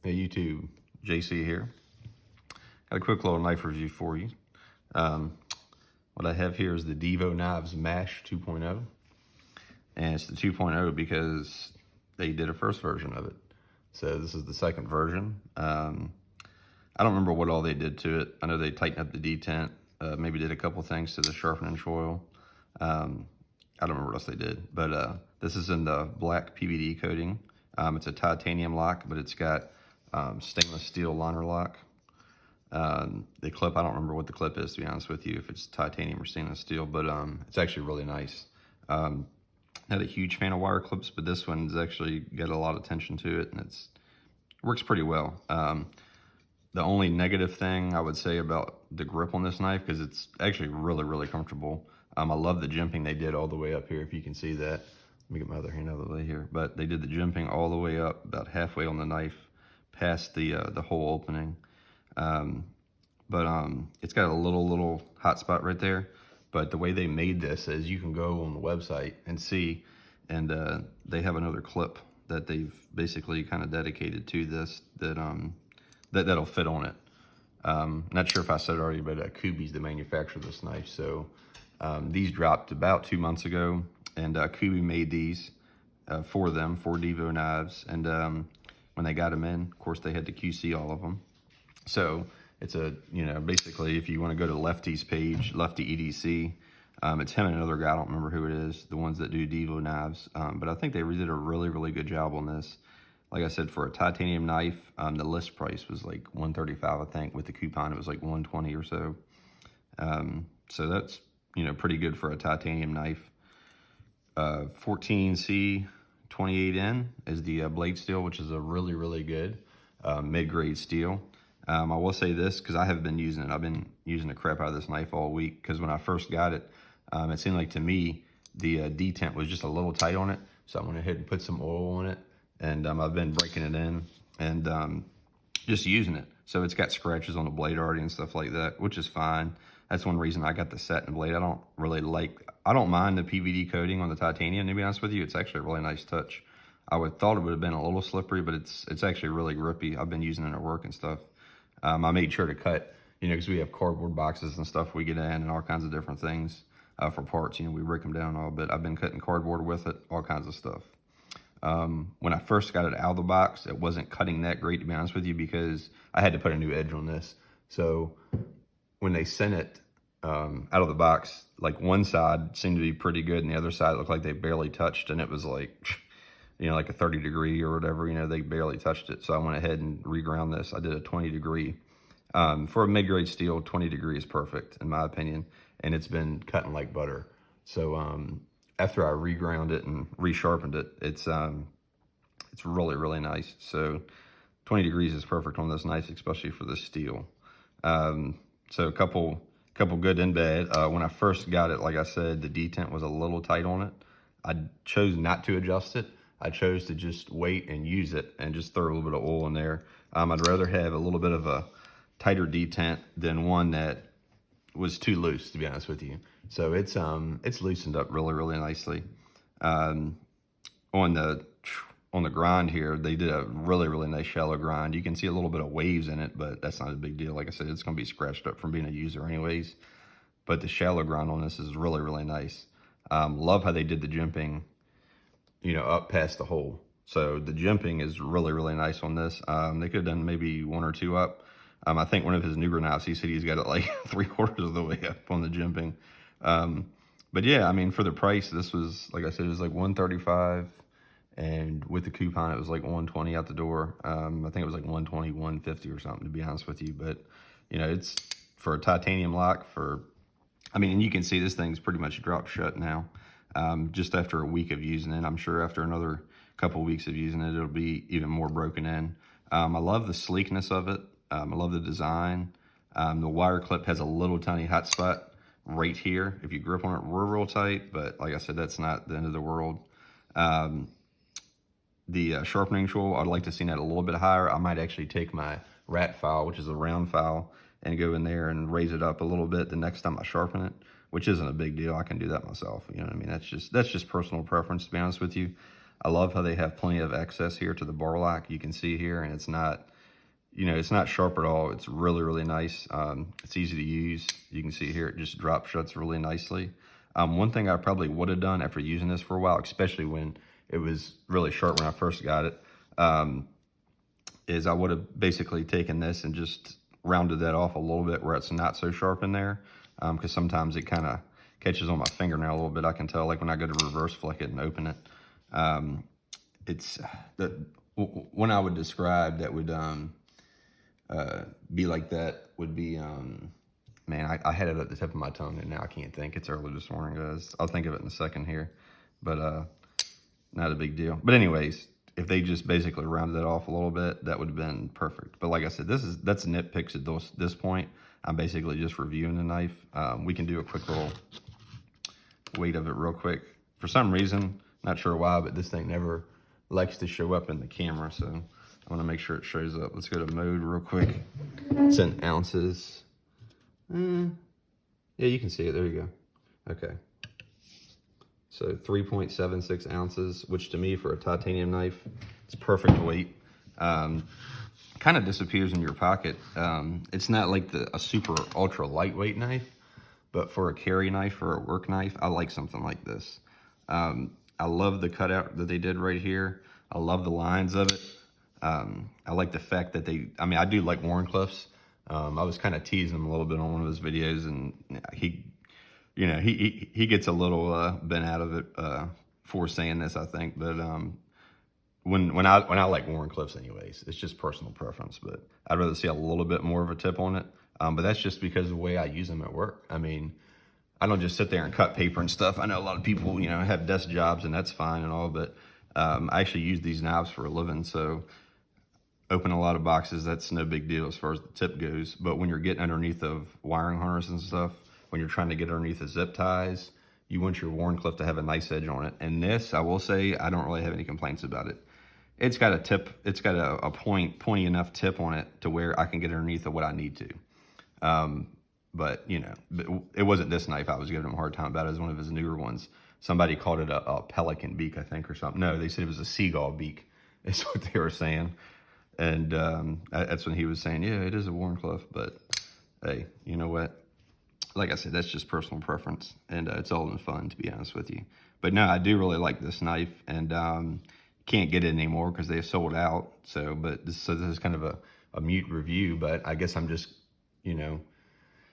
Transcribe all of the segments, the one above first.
Hey YouTube, JC here. Got a quick little knife review for you. What I have here is the Divo Knives Mash 2.0. And it's the 2.0 because they did a first version of it. So this is the second version. I don't remember what all they did to it. I know they tightened up the detent, maybe did a couple things to the sharpening foil. I don't remember what else they did, but this is in the black PVD coating. It's a titanium lock, but it's got stainless steel liner lock. The clip, I don't remember what the clip is, to be honest with you, if it's titanium or stainless steel, but it's actually really nice. Not a huge fan of wire clips, but this one's actually got a lot of tension to it, and it works pretty well. The only negative thing I would say about the grip on this knife, because it's actually really, really comfortable. I love the jimping they did all the way up here, if you can see that. Let me get my other hand out of the way here. But they did the jimping all the way up, about halfway on the knife, past the hole opening. It's got a little hot spot right there. But the way they made this is you can go on the website and see, and they have another clip that they've basically kind of dedicated to this that'll fit on it. Not sure if I said it already, but Kubi's the manufacturer of this knife. So these dropped about 2 months ago, and Kubi made these for them, for Divo Knives. And when they got them in, of course, they had to QC all of them. So it's basically, if you want to go to Lefty's page, Lefty EDC, it's him and another guy, I don't remember who it is, the ones that do Divo knives. But I think they did a really, really good job on this. Like I said, for a titanium knife, the list price was like $135, I think. With the coupon, it was like $120 or so. So that's, pretty good for a titanium knife. 14C 28N is the blade steel, which is a really, really good mid-grade steel. I will say this, because I have been using it. I've been using the crap out of this knife all week, because when I first got it, it seemed like to me the detent was just a little tight on it. So I went ahead and put some oil on it, and I've been breaking it in and just using it. So it's got scratches on the blade already and stuff like that, which is fine. That's one reason I got the satin blade. I don't mind the PVD coating on the titanium, to be honest with you. It's actually a really nice touch. I thought it would have been a little slippery, but it's actually really grippy. I've been using it at work and stuff. I made sure to cut, because we have cardboard boxes and stuff we get in and all kinds of different things for parts. We break them down all, but I've been cutting cardboard with it, all kinds of stuff. When I first got it out of the box, it wasn't cutting that great, to be honest with you, because I had to put a new edge on this. So when they sent it out of the box, like one side seemed to be pretty good, and the other side looked like they barely touched, and it was like, like a 30 degree or whatever, they barely touched it. So I went ahead and reground this. I did a 20 degree. For a mid-grade steel, 20 degree is perfect, in my opinion, and it's been cutting like butter. So after I reground it and resharpened it, it's really, really nice. So 20 degrees is perfect on this knife, especially for the steel. So a couple good and bad. When I first got it, like I said, the detent was a little tight on it. I chose not to adjust it. I chose to just wait and use it and just throw a little bit of oil in there. I'd rather have a little bit of a tighter detent than one that was too loose, to be honest with you. So it's loosened up really, really nicely. On the grind here, they did a really, really nice shallow grind. You can see a little bit of waves in it, but that's not a big deal. Like I said, it's going to be scratched up from being a user anyways. But the shallow grind on this is really, really nice. Love how they did the jimping, up past the hole. So the jimping is really, really nice on this. They could have done maybe one or two up. I think one of his newer knives, he said he's got it like 3/4 of the way up on the jimping. But yeah, for the price, this was, like I said, it was like $135. And with the coupon, it was like $120 out the door. I think it was like $120, $150 or something, to be honest with you. But, it's for a titanium lock and you can see this thing's pretty much dropped shut now. Just after a week of using it. I'm sure after another couple weeks of using it, it'll be even more broken in. I love the sleekness of it. I love the design. The wire clip has a little tiny hot spot right here. If you grip on it real tight, but like I said, that's not the end of the world. The sharpening tool, I'd like to see that a little bit higher. I might actually take my rat file, which is a round file, and go in there and raise it up a little bit the next time I sharpen it, which isn't a big deal. I can do that myself. You know what I mean? That's just personal preference, to be honest with you. I love how they have plenty of access here to the bar lock. You can see here, and it's not you know, it's not sharp at all. It's really, really nice. It's easy to use. You can see here, it just drop shuts really nicely. One thing I probably would have done after using this for a while, especially when it was really sharp when I first got it, is I would have basically taken this and just rounded that off a little bit where it's not so sharp in there. Because sometimes it kind of catches on my fingernail a little bit. I can tell, like when I go to reverse flick it and open it. It's when I would describe that would be like that would be, man, I had it at the tip of my tongue and now I can't think. It's early this morning, guys. I'll think of it in a second here, but not a big deal. But anyways, if they just basically rounded it off a little bit, that would have been perfect. But like I said, that's nitpicks at this point. I'm basically just reviewing the knife. We can do a quick little weight of it real quick. For some reason, not sure why, but this thing never likes to show up in the camera, so I want to make sure it shows up. Let's go to mode real quick. It's in ounces. Yeah, you can see it. There you go. Okay. So 3.76 ounces, which to me for a titanium knife, it's perfect weight. Kind of disappears in your pocket. It's not like a super ultra lightweight knife, but for a carry knife or a work knife, I like something like this. I love the cutout that they did right here. I love the lines of it. I like the fact that I do like Wharncliffe's. I was kind of teasing him a little bit on one of his videos, and he gets a little bent out of it for saying this, I think. But when I like Wharncliffe's anyways, it's just personal preference. But I'd rather see a little bit more of a tip on it. But that's just because of the way I use them at work. I mean, I don't just sit there and cut paper and stuff. I know a lot of people, have desk jobs, and that's fine and all, but I actually use these knives for a living, so open a lot of boxes, that's no big deal as far as the tip goes. But when you're getting underneath of wiring harnesses and stuff, when you're trying to get underneath the zip ties, you want your Wharncliffe to have a nice edge on it. And this, I will say, I don't really have any complaints about it. It's got a tip, it's got a pointy enough tip on it to where I can get underneath of what I need to. But it wasn't this knife I was giving him a hard time about. It was one of his newer ones. Somebody called it a pelican beak, I think, or something. No, they said it was a seagull beak, is what they were saying. And that's when he was saying, yeah, it is a Wharncliffe, but hey, you know what? Like I said, that's just personal preference, and it's all in fun, to be honest with you. But no, I do really like this knife, and can't get it anymore because they sold out. So this is kind of a mute review, but I guess I'm just,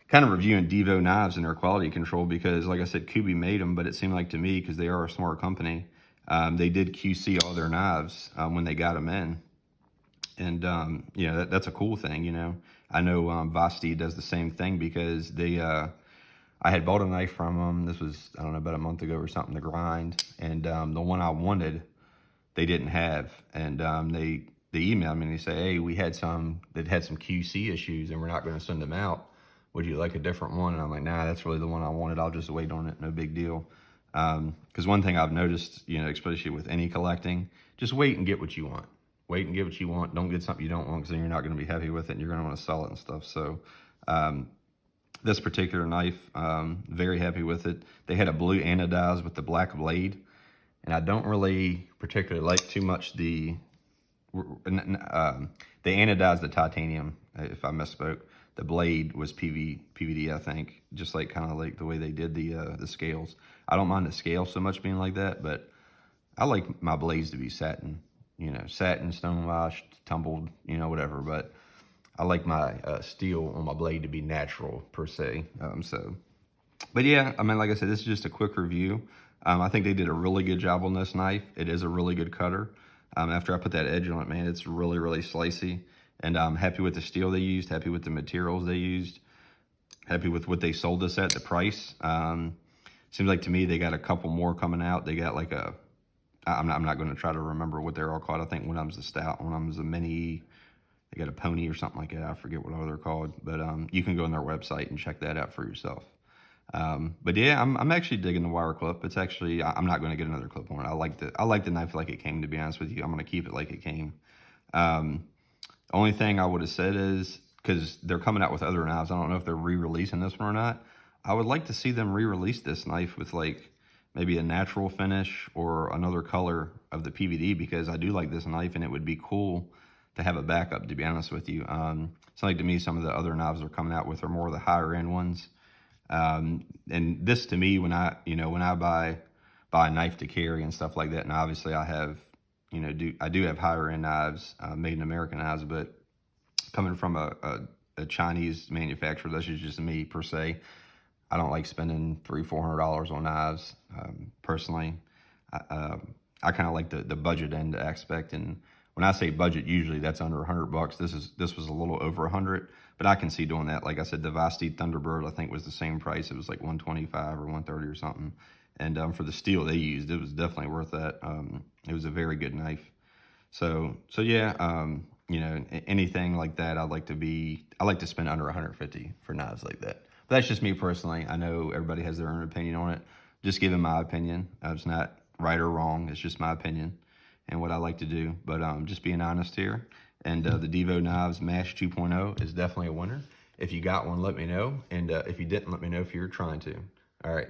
kind of reviewing Divo Knives and their quality control because, like I said, Kubi made them, but it seemed like to me, because they are a smart company, they did QC all their knives when they got them in. And, that's a cool thing, I know Vosti does the same thing because I had bought a knife from them. This was, I don't know, about a month ago or something to grind. And the one I wanted, they didn't have. And they emailed me and they say, hey, we had some that had some QC issues and we're not going to send them out. Would you like a different one? And I'm like, nah, that's really the one I wanted. I'll just wait on it. No big deal. Because one thing I've noticed, especially with any collecting, just wait and get what you want. Wait and get what you want. Don't get something you don't want, because then you're not going to be happy with it and you're going to want to sell it and stuff. So this particular knife, very happy with it. They had a blue anodized with the black blade. And I don't really particularly like too much they anodized the titanium, if I misspoke. The blade was PVD, I think, just like kind of like the way they did the scales. I don't mind the scale so much being like that, but I like my blades to be satin, satin, stone washed, tumbled, whatever. But I like my steel on my blade to be natural per se. But yeah, like I said, this is just a quick review. I think they did a really good job on this knife. It is a really good cutter. After I put that edge on it, man, it's really, really slicey. And I'm happy with the steel they used, happy with the materials they used, happy with what they sold us at, the price. Seems like to me they got a couple more coming out. They got like I'm not going to try to remember what they're all called. I think one of them's a stout, one of them's a mini, they got a pony or something like that. I forget what all they're called. But you can go on their website and check that out for yourself. But yeah, I'm actually digging the wire clip. It's actually, I'm not going to get another clip on it. I like the knife like it came, to be honest with you. I'm going to keep it like it came. Only thing I would have said is, because they're coming out with other knives, I don't know if they're re-releasing this one or not. I would like to see them re-release this knife with like maybe a natural finish or another color of the PVD, because I do like this knife and it would be cool to have a backup, to be honest with you. It's like to me, some of the other knives they're coming out with are more of the higher end ones. And this to me, when I buy a knife to carry and stuff like that, and obviously I have, I do have higher end knives, made in American knives, but coming from a Chinese manufacturer, that's just me per se. I don't like spending $300-400 on knives. Personally, I kind of like the budget end aspect, and when I say budget, usually that's under $100. This was a little over 100, but I can see doing that. Like I said, the Vasti Thunderbird I think was the same price. It was like 125 or 130 or something, and for the steel they used, it was definitely worth that. It was a very good knife. So yeah, anything like that, I like to spend under 150 for knives like that. But that's just me personally. I know everybody has their own opinion on it. Just giving my opinion. It's not right or wrong. It's just my opinion and what I like to do. But just being honest here. And the Divo Knives Mash 2.0 is definitely a winner. If you got one, let me know. And if you didn't, let me know if you're trying to. All right.